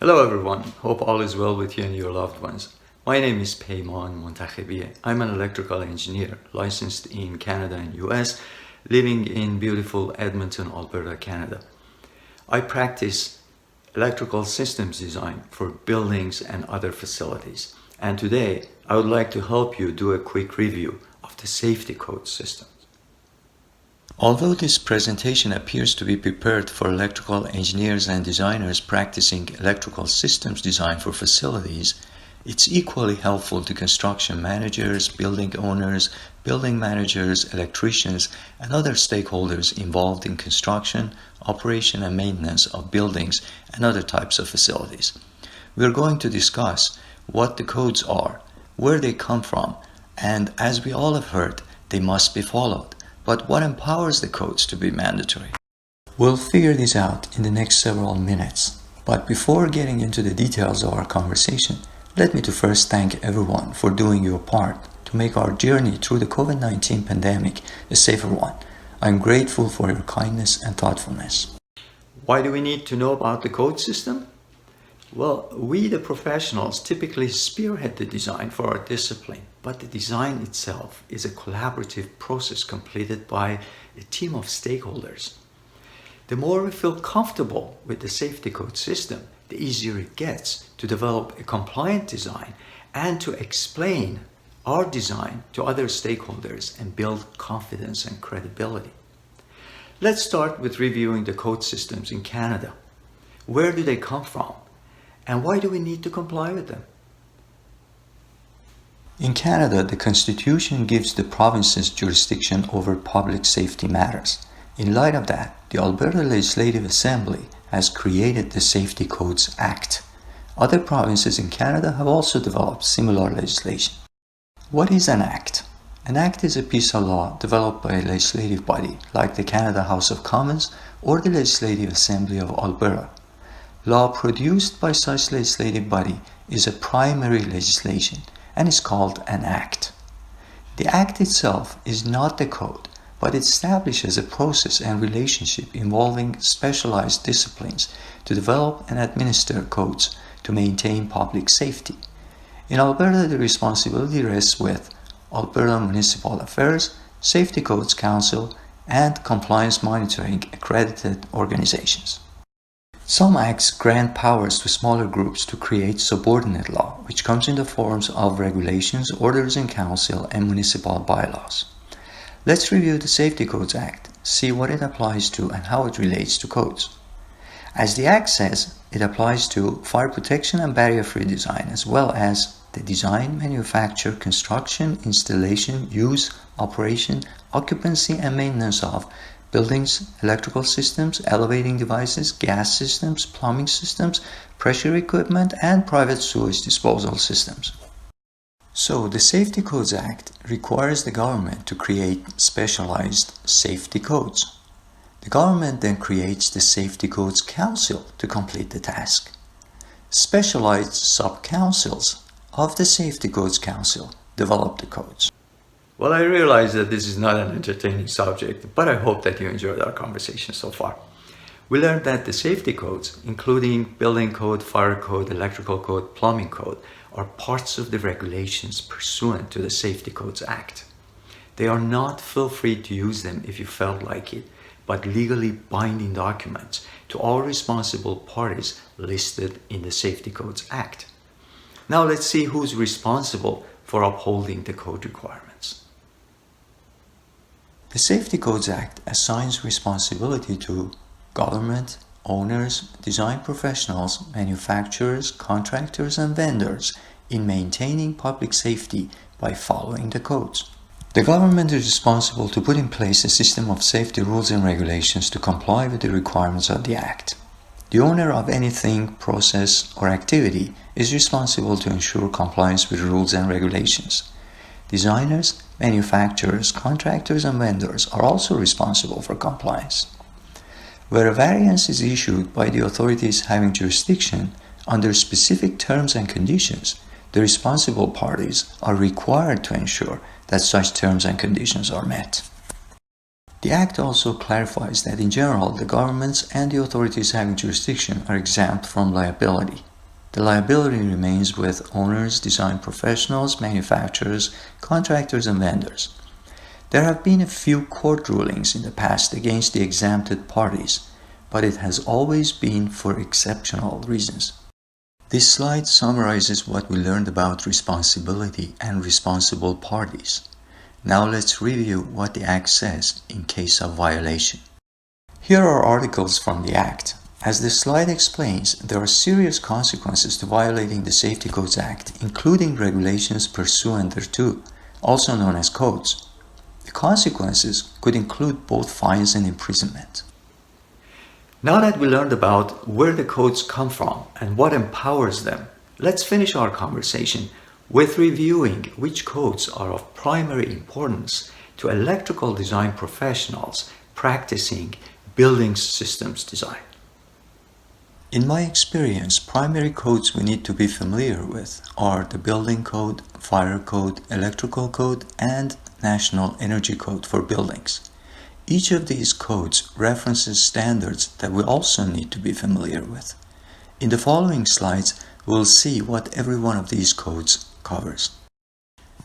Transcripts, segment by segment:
Hello everyone, hope all is well with you and your loved ones. My name is Payman Montakhebi. I'm an electrical engineer licensed in Canada and US, living in beautiful Edmonton, Alberta, Canada. I practice electrical systems design for buildings and other facilities. And today I would like to help you do a quick review of the safety code system. Although this presentation appears to be prepared for electrical engineers and designers practicing electrical systems design for facilities, it's equally helpful to construction managers, building owners, building managers, electricians, and other stakeholders involved in construction, operation, and maintenance of buildings and other types of facilities. We're going to discuss what the codes are, where they come from, and as we all have heard, they must be followed. But what empowers the codes to be mandatory? We'll figure this out in the next several minutes. But before getting into the details of our conversation, let me to first thank everyone for doing your part to make our journey through the COVID-19 pandemic a safer one. I'm grateful for your kindness and thoughtfulness. Why do we need to know about the code system? Well, we the professionals typically spearhead the design for our discipline, but the design itself is a collaborative process completed by a team of stakeholders. The more we feel comfortable with the safety code system, the easier it gets to develop a compliant design and to explain our design to other stakeholders and build confidence and credibility. Let's start with reviewing the code systems in Canada. Where do they come from? And why do we need to comply with them? In Canada, the Constitution gives the provinces jurisdiction over public safety matters. In light of that, the Alberta Legislative Assembly has created the Safety Codes Act. Other provinces in Canada have also developed similar legislation. What is an act? An act is a piece of law developed by a legislative body like the Canada House of Commons or the Legislative Assembly of Alberta. Law produced by such legislative body is a primary legislation and is called an act. The act itself is not the code, but it establishes a process and relationship involving specialized disciplines to develop and administer codes to maintain public safety. In Alberta, the responsibility rests with Alberta Municipal Affairs, Safety Codes Council, and compliance monitoring accredited organizations. Some acts grant powers to smaller groups to create subordinate law, which comes in the forms of regulations, orders in council, and municipal bylaws. Let's review the Safety Codes Act, see what it applies to and how it relates to codes. As the Act says, it applies to fire protection and barrier-free design, as well as the design, manufacture, construction, installation, use, operation, occupancy, and maintenance of buildings, electrical systems, elevating devices, gas systems, plumbing systems, pressure equipment, and private sewage disposal systems. So, the Safety Codes Act requires the government to create specialized safety codes. The government then creates the Safety Codes Council to complete the task. Specialized sub-councils of the Safety Codes Council develop the codes. Well, I realize that this is not an entertaining subject, but I hope that you enjoyed our conversation so far. We learned that the safety codes, including building code, fire code, electrical code, plumbing code, are parts of the regulations pursuant to the Safety Codes Act. They are not feel free to use them if you felt like it, but legally binding documents to all responsible parties listed in the Safety Codes Act. Now let's see who's responsible for upholding the code requirements. The Safety Codes Act assigns responsibility to government, owners, design professionals, manufacturers, contractors, and vendors in maintaining public safety by following the codes. The government is responsible to put in place a system of safety rules and regulations to comply with the requirements of the Act. The owner of anything, process, or activity is responsible to ensure compliance with rules and regulations. Designers, manufacturers, contractors, and vendors are also responsible for compliance. Where a variance is issued by the authorities having jurisdiction under specific terms and conditions, the responsible parties are required to ensure that such terms and conditions are met. The Act also clarifies that in general, the governments and the authorities having jurisdiction are exempt from liability. The liability remains with owners, design professionals, manufacturers, contractors, and vendors. There have been a few court rulings in the past against the exempted parties, but it has always been for exceptional reasons. This slide summarizes what we learned about responsibility and responsible parties. Now let's review what the Act says in case of violation. Here are articles from the Act. As the slide explains, there are serious consequences to violating the Safety Codes Act, including regulations pursuant thereto, also known as codes. The consequences could include both fines and imprisonment. Now that we learned about where the codes come from and what empowers them, let's finish our conversation with reviewing which codes are of primary importance to electrical design professionals practicing building systems design. In my experience, primary codes we need to be familiar with are the Building Code, Fire Code, Electrical Code, and National Energy Code for buildings. Each of these codes references standards that we also need to be familiar with. In the following slides, we'll see what every one of these codes covers.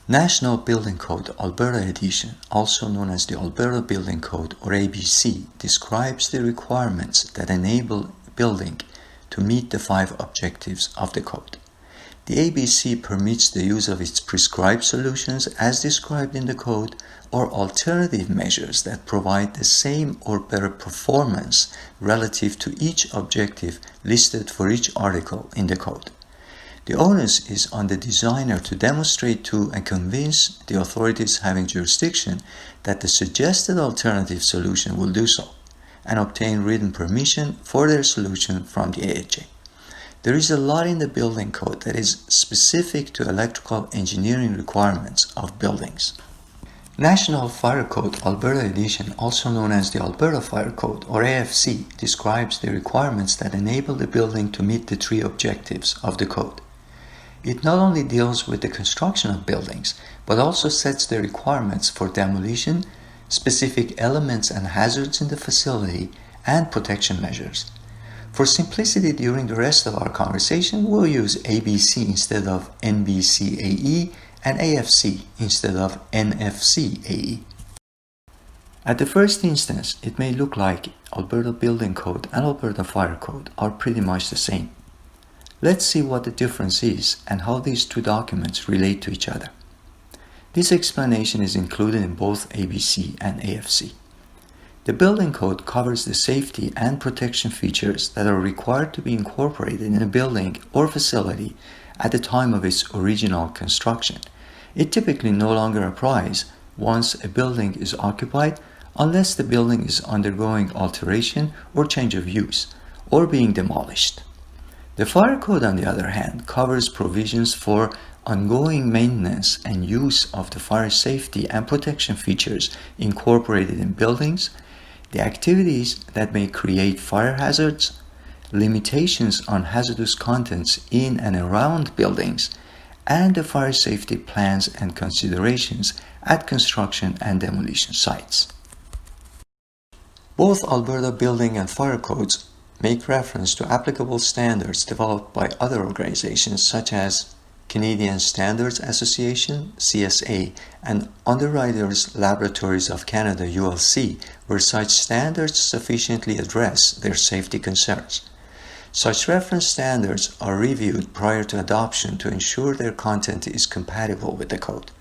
National Building Code Alberta Edition, also known as the Alberta Building Code or ABC, describes the requirements that enable a building to meet the 5 objectives of the code. The ABC permits the use of its prescribed solutions as described in the code or alternative measures that provide the same or better performance relative to each objective listed for each article in the code. The onus is on the designer to demonstrate to and convince the authorities having jurisdiction that the suggested alternative solution will do so, and obtain written permission for their solution from the AHA. There is a lot in the building code that is specific to electrical engineering requirements of buildings. National Fire Code Alberta Edition, also known as the Alberta Fire Code or AFC, describes the requirements that enable the building to meet the 3 objectives of the code. It not only deals with the construction of buildings, but also sets the requirements for demolition, specific elements and hazards in the facility, and protection measures. For simplicity during the rest of our conversation, we'll use ABC instead of NBCAE and AFC instead of NFCAE. At the first instance, it may look like Alberta Building Code and Alberta Fire Code are pretty much the same. Let's see what the difference is and how these 2 documents relate to each other. This explanation is included in both ABC and AFC. The Building Code covers the safety and protection features that are required to be incorporated in a building or facility at the time of its original construction. It typically no longer applies once a building is occupied unless the building is undergoing alteration or change of use or being demolished. The Fire Code, on the other hand, covers provisions for ongoing maintenance and use of the fire safety and protection features incorporated in buildings, the activities that may create fire hazards, limitations on hazardous contents in and around buildings, and the fire safety plans and considerations at construction and demolition sites. Both Alberta Building and Fire Codes make reference to applicable standards developed by other organizations such as Canadian Standards Association, CSA, and Underwriters Laboratories of Canada, ULC, where such standards sufficiently address their safety concerns. Such reference standards are reviewed prior to adoption to ensure their content is compatible with the code.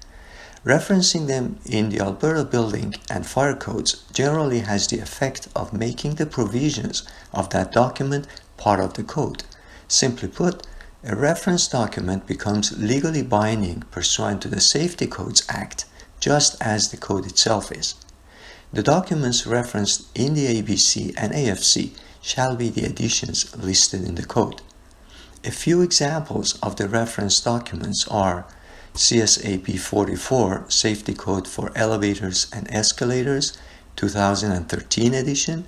Referencing them in the Alberta Building and Fire Codes generally has the effect of making the provisions of that document part of the code. Simply put, a reference document becomes legally binding pursuant to the Safety Codes Act, just as the code itself is. The documents referenced in the ABC and AFC shall be the additions listed in the code. A few examples of the reference documents are CSAP 44, Safety Code for Elevators and Escalators, 2013 edition,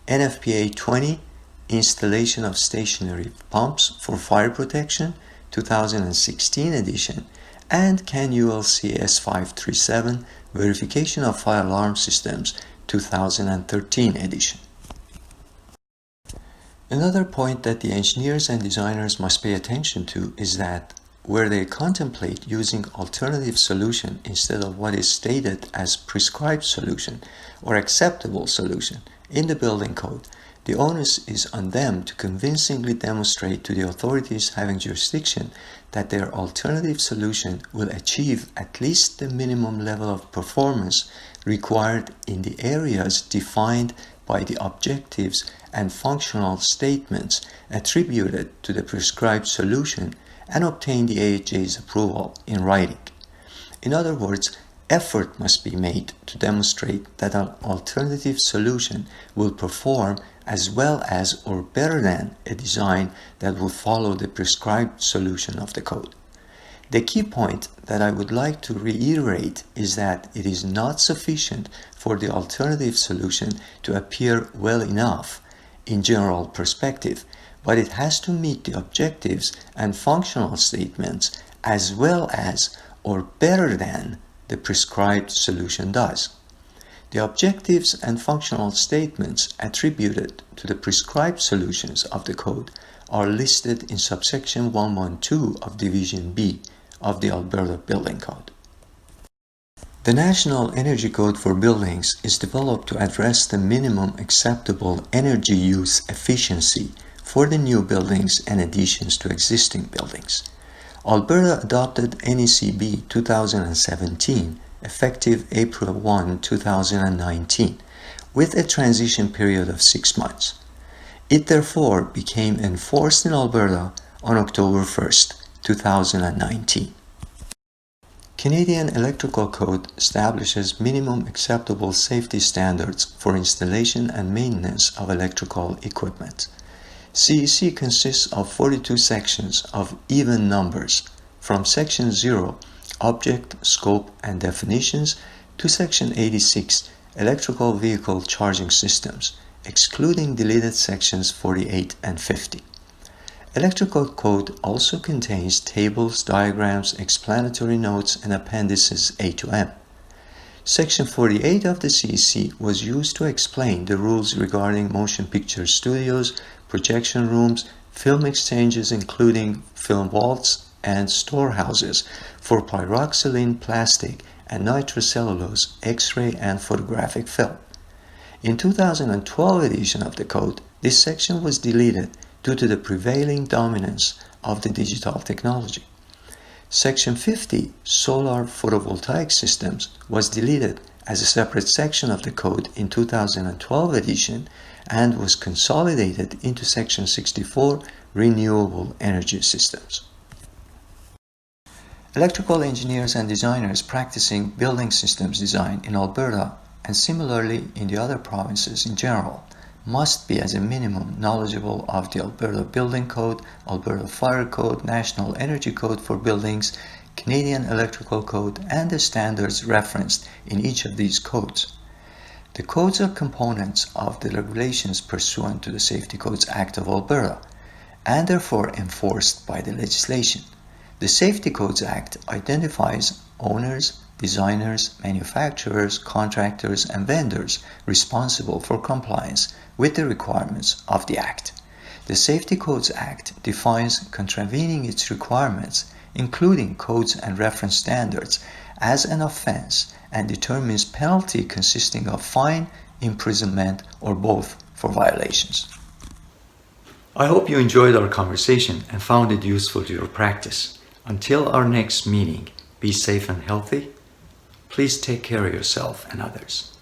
NFPA 20, Installation of Stationary Pumps for Fire Protection, 2016 edition, and CAN ULC S537, Verification of Fire Alarm Systems, 2013 edition. Another point that the engineers and designers must pay attention to is that where they contemplate using alternative solution instead of what is stated as prescribed solution or acceptable solution in the building code, the onus is on them to convincingly demonstrate to the authorities having jurisdiction that their alternative solution will achieve at least the minimum level of performance required in the areas defined by the objectives and functional statements attributed to the prescribed solution and obtain the AHJ's approval in writing. In other words, effort must be made to demonstrate that an alternative solution will perform as well as or better than a design that will follow the prescribed solution of the code. The key point that I would like to reiterate is that it is not sufficient for the alternative solution to appear well enough in general perspective, but it has to meet the objectives and functional statements as well as or better than the prescribed solution does. The objectives and functional statements attributed to the prescribed solutions of the code are listed in subsection 112 of Division B of the Alberta Building Code. The National Energy Code for Buildings is developed to address the minimum acceptable energy use efficiency for the new buildings and additions to existing buildings. Alberta adopted NECB 2017 effective April 1, 2019, with a transition period of 6 months. It therefore became enforced in Alberta on October 1, 2019. Canadian Electrical Code establishes minimum acceptable safety standards for installation and maintenance of electrical equipment. CEC consists of 42 sections of even numbers, from Section 0, Object, Scope, and Definitions, to Section 86, Electrical Vehicle Charging Systems, excluding deleted Sections 48 and 50. Electrical Code also contains tables, diagrams, explanatory notes, and appendices A to M. Section 48 of the CEC was used to explain the rules regarding motion picture studios, projection rooms, film exchanges including film vaults, and storehouses for pyroxylene plastic and nitrocellulose, X-ray, and photographic film. In 2012 edition of the code, this section was deleted due to the prevailing dominance of the digital technology. Section 50, Solar Photovoltaic Systems, was deleted as a separate section of the code in 2012 edition and was consolidated into Section 64, Renewable Energy Systems. Electrical engineers and designers practicing building systems design in Alberta and similarly in the other provinces in general must be as a minimum knowledgeable of the Alberta Building Code, Alberta Fire Code, National Energy Code for Buildings, Canadian Electrical Code, and the standards referenced in each of these codes. The codes are components of the regulations pursuant to the Safety Codes Act of Alberta and therefore enforced by the legislation. The Safety Codes Act identifies owners, designers, manufacturers, contractors, and vendors responsible for compliance with the requirements of the Act. The Safety Codes Act defines contravening its requirements, including codes and reference standards, as an offense and determines penalty consisting of fine, imprisonment, or both for violations. I hope you enjoyed our conversation and found it useful to your practice. Until our next meeting, be safe and healthy. Please take care of yourself and others.